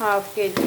½ kg۔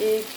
1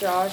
4